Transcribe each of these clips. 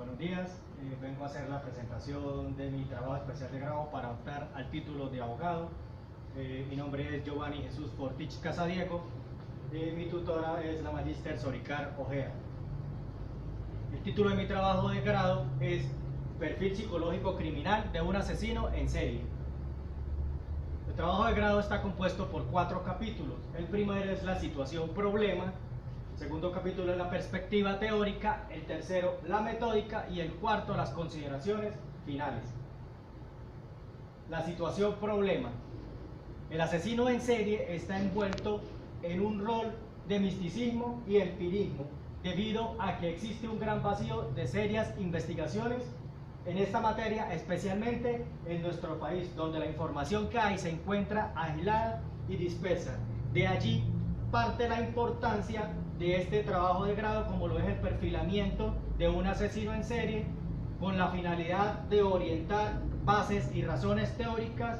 Buenos días, vengo a hacer la presentación de mi trabajo especial de grado para optar al título de abogado. Mi nombre es Giovanni Jesús Fortich Casadiego. Mi tutora es la Magíster Soricar Ojea. El título de mi trabajo de grado es Perfil psicológico criminal de un asesino en serie. El trabajo de grado está compuesto por 4 capítulos. El primero es la situación problema. El segundo capítulo es la perspectiva teórica, el tercero la metódica y el cuarto las consideraciones finales. La situación problema. El asesino en serie está envuelto en un rol de misticismo y empirismo debido a que existe un gran vacío de serias investigaciones en esta materia, especialmente en nuestro país, donde la información que hay se encuentra aislada y dispersa. De allí parte la importancia de este trabajo de grado, como lo es el perfilamiento de un asesino en serie, con la finalidad de orientar bases y razones teóricas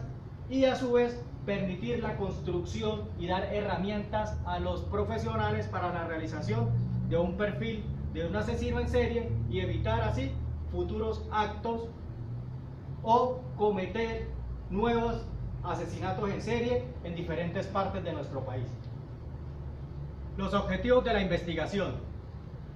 y a su vez permitir la construcción y dar herramientas a los profesionales para la realización de un perfil de un asesino en serie y evitar así futuros actos o cometer nuevos asesinatos en serie en diferentes partes de nuestro país. Los objetivos de la investigación.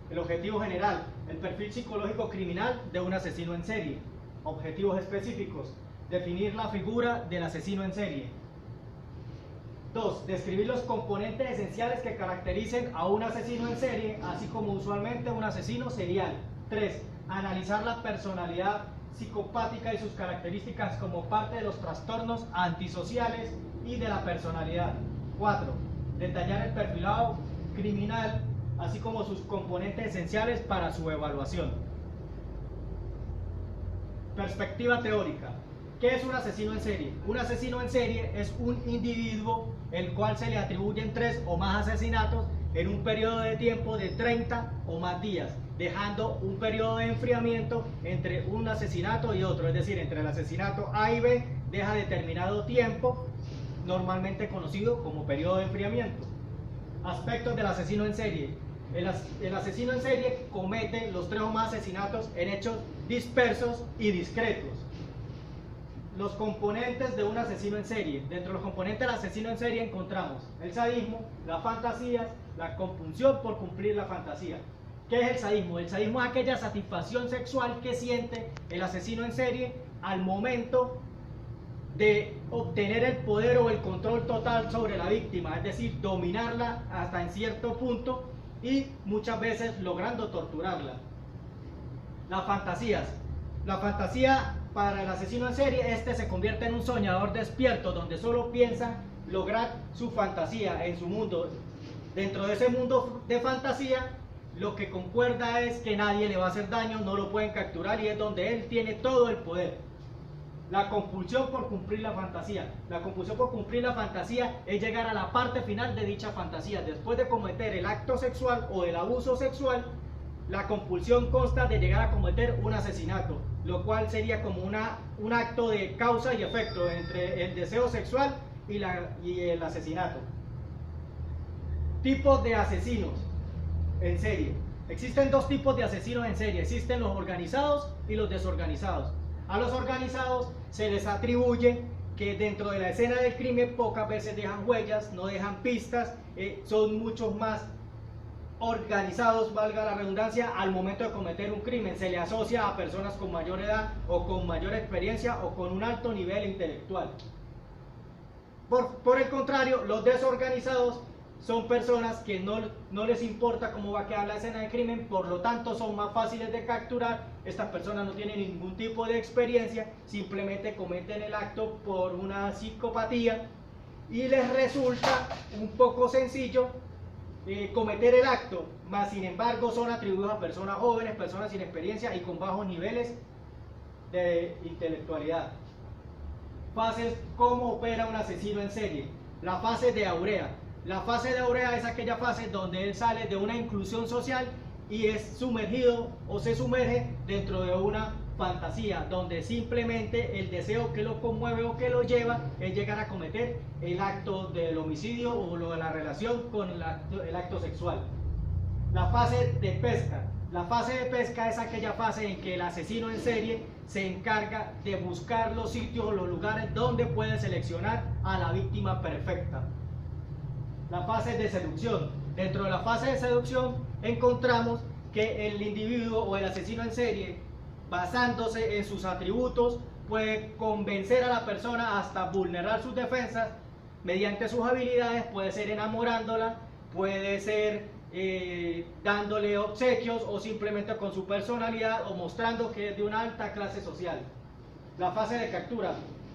El objetivo general, el perfil psicológico criminal de un asesino en serie. Objetivos específicos, definir la figura del asesino en serie. 2. Describir los componentes esenciales que caractericen a un asesino en serie, así como usualmente un asesino serial. 3. Analizar la personalidad psicopática y sus características como parte de los trastornos antisociales y de la personalidad. 4. Detallar el perfilado criminal, así como sus componentes esenciales para su evaluación. Perspectiva teórica. ¿Qué es un asesino en serie? Un asesino en serie es un individuo el cual se le atribuyen 3 o más asesinatos en un periodo de tiempo de 30 o más días, dejando un periodo de enfriamiento entre un asesinato y otro, es decir, entre el asesinato A y B deja determinado tiempo, normalmente conocido como periodo de enfriamiento. Aspectos del asesino en serie. El asesino en serie comete los 3 o más asesinatos en hechos dispersos y discretos. Los componentes de un asesino en serie. Dentro de los componentes del asesino en serie encontramos el sadismo, las fantasías, la compulsión por cumplir la fantasía. ¿Qué es el sadismo? El sadismo es aquella satisfacción sexual que siente el asesino en serie al momento de obtener el poder o el control total sobre la víctima, es decir, dominarla hasta en cierto punto y muchas veces logrando torturarla. Las fantasías. La fantasía para el asesino en serie, se convierte en un soñador despierto donde solo piensa lograr su fantasía en su mundo. Dentro de ese mundo de fantasía, lo que concuerda es que nadie le va a hacer daño, no lo pueden capturar y es donde él tiene todo el poder. La compulsión por cumplir la fantasía. La compulsión por cumplir la fantasía es llegar a la parte final de dicha fantasía. Después de cometer el acto sexual o el abuso sexual, la compulsión consta de llegar a cometer un asesinato, lo cual sería como un acto de causa y efecto entre el deseo sexual y el asesinato. Tipos de asesinos en serie. Existen 2 tipos de asesinos en serie. Existen los organizados y los desorganizados. A los organizados se les atribuye que dentro de la escena del crimen pocas veces dejan huellas, no dejan pistas, son muchos más organizados, valga la redundancia, al momento de cometer un crimen. Se le asocia a personas con mayor edad o con mayor experiencia o con un alto nivel intelectual. Por el contrario, los desorganizados son personas que no les importa cómo va a quedar la escena de crimen, por lo tanto son más fáciles de capturar. Estas personas no tienen ningún tipo de experiencia, simplemente cometen el acto por una psicopatía y les resulta un poco sencillo cometer el acto, mas sin embargo son atribuidos a personas jóvenes, personas sin experiencia y con bajos niveles de intelectualidad. Fases. ¿Cómo opera un asesino en serie? La fase de aurea. La fase de aurea es aquella fase donde él sale de una inclusión social y es sumergido o se sumerge dentro de una fantasía, donde simplemente el deseo que lo conmueve o que lo lleva es llegar a cometer el acto del homicidio o lo de la relación con el acto sexual. La fase de pesca. La fase de pesca es aquella fase en que el asesino en serie se encarga de buscar los sitios o los lugares donde puede seleccionar a la víctima perfecta. La fase de seducción. Dentro de la fase de seducción encontramos que el individuo o el asesino en serie, basándose en sus atributos, puede convencer a la persona hasta vulnerar sus defensas mediante sus habilidades. Puede ser enamorándola, puede ser dándole obsequios o simplemente con su personalidad o mostrando que es de una alta clase social. La fase de captura.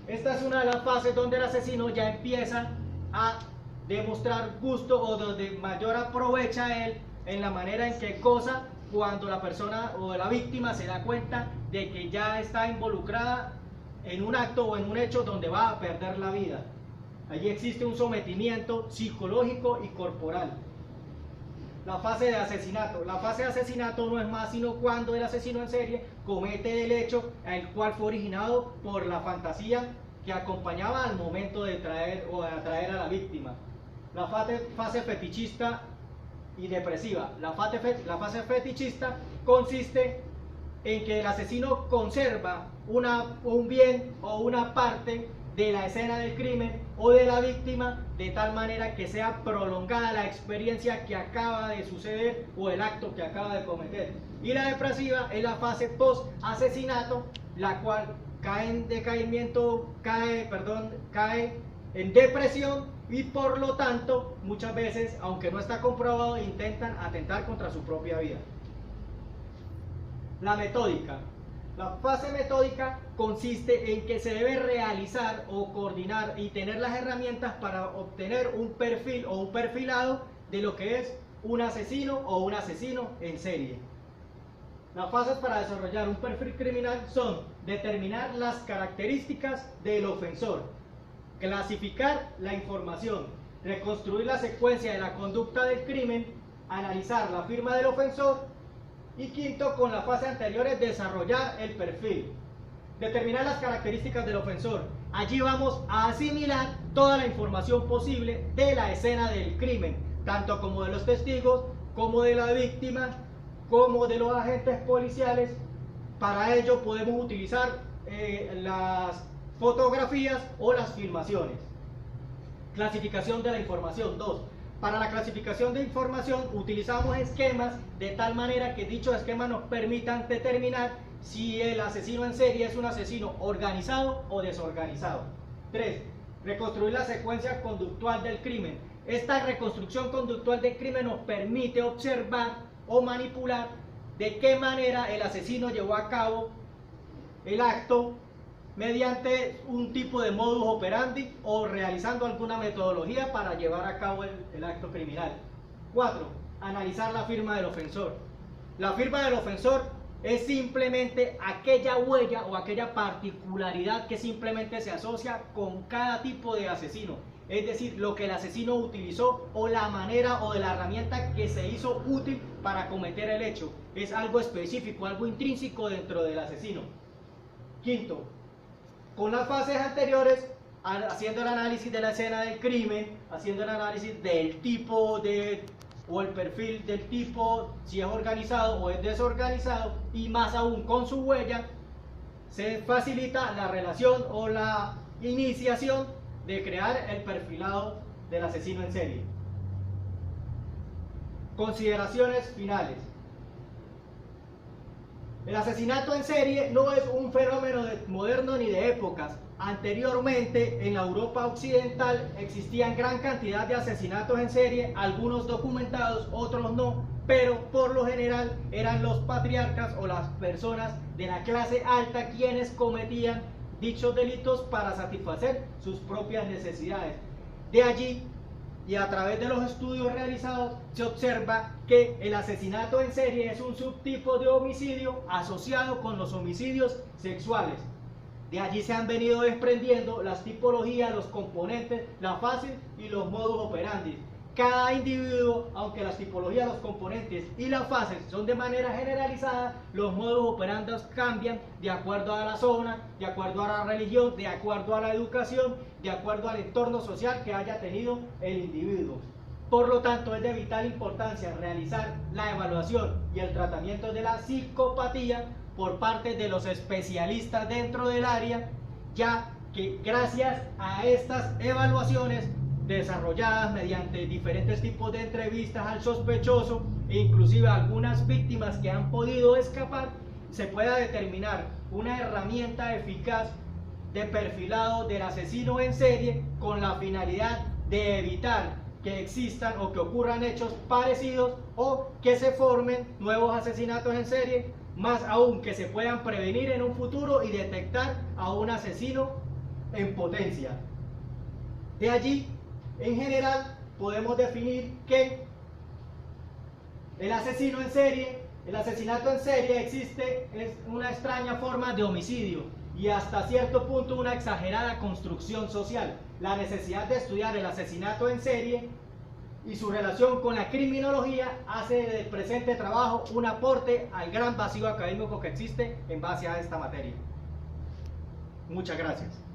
Esta es una de las fases donde el asesino ya empieza a demostrar gusto o donde mayor aprovecha él en la manera en que goza cuando la persona o la víctima se da cuenta de que ya está involucrada en un acto o en un hecho donde va a perder la vida. Allí existe un sometimiento psicológico y corporal. La fase de asesinato. La fase de asesinato no es más sino cuando el asesino en serie comete el hecho el cual fue originado por la fantasía que acompañaba al momento de traer o de atraer a la víctima. La fase fetichista y depresiva. La fase fetichista consiste en que el asesino conserva un bien o una parte de la escena del crimen o de la víctima de tal manera que sea prolongada la experiencia que acaba de suceder o el acto que acaba de cometer. Y la depresiva es la fase post asesinato, la cual cae en depresión y por lo tanto muchas veces, aunque no está comprobado, intentan atentar contra su propia vida. La metódica. La fase metódica consiste en que se debe realizar o coordinar y tener las herramientas para obtener un perfil o un perfilado de lo que es un asesino o un asesino en serie. Las fases para desarrollar un perfil criminal son determinar las características del ofensor, clasificar la información, reconstruir la secuencia de la conducta del crimen, analizar la firma del ofensor y quinto, con la fase anterior, es desarrollar el perfil. Determinar las características del ofensor. Allí vamos a asimilar toda la información posible de la escena del crimen, tanto como de los testigos, como de la víctima, como de los agentes policiales. Para ello podemos utilizar las fotografías o las filmaciones. Clasificación de la información. 2. Para la clasificación de información utilizamos esquemas de tal manera que dichos esquemas nos permitan determinar si el asesino en serie es un asesino organizado o desorganizado. 3. Reconstruir la secuencia conductual del crimen. Esta reconstrucción conductual del crimen nos permite observar o manipular de qué manera el asesino llevó a cabo el acto mediante un tipo de modus operandi o realizando alguna metodología para llevar a cabo el acto criminal. 4. Analizar la firma del ofensor. La firma del ofensor es simplemente aquella huella o aquella particularidad que simplemente se asocia con cada tipo de asesino. Es decir, lo que el asesino utilizó o la manera o de la herramienta que se hizo útil para cometer el hecho. Es algo específico, algo intrínseco dentro del asesino. 5. Con las fases anteriores, haciendo el análisis de la escena del crimen, haciendo el análisis del tipo o el perfil del tipo, si es organizado o es desorganizado, y más aún con su huella, se facilita la relación o la iniciación de crear el perfilado del asesino en serie. Consideraciones finales. El asesinato en serie no es un fenómeno moderno ni de épocas. Anteriormente, en la Europa occidental, existían gran cantidad de asesinatos en serie, algunos documentados, otros no, pero por lo general eran los patriarcas o las personas de la clase alta quienes cometían dichos delitos para satisfacer sus propias necesidades. De allí, y a través de los estudios realizados, se observa que el asesinato en serie es un subtipo de homicidio asociado con los homicidios sexuales. De allí se han venido desprendiendo las tipologías, los componentes, la fase y los modus operandi. Cada individuo, aunque las tipologías, los componentes y las fases son de manera generalizada, los modus operandi cambian de acuerdo a la zona, de acuerdo a la religión, de acuerdo a la educación, de acuerdo al entorno social que haya tenido el individuo. Por lo tanto, es de vital importancia realizar la evaluación y el tratamiento de la psicopatía por parte de los especialistas dentro del área, ya que gracias a estas evaluaciones desarrolladas mediante diferentes tipos de entrevistas al sospechoso e inclusive algunas víctimas que han podido escapar, se pueda determinar una herramienta eficaz de perfilado del asesino en serie con la finalidad de evitar que existan o que ocurran hechos parecidos o que se formen nuevos asesinatos en serie, más aún que se puedan prevenir en un futuro y detectar a un asesino en potencia. De allí, en general, podemos definir que el asesino en serie, el asesinato en serie es una extraña forma de homicidio y hasta cierto punto una exagerada construcción social. La necesidad de estudiar el asesinato en serie y su relación con la criminología hace del presente trabajo un aporte al gran vacío académico que existe en base a esta materia. Muchas gracias.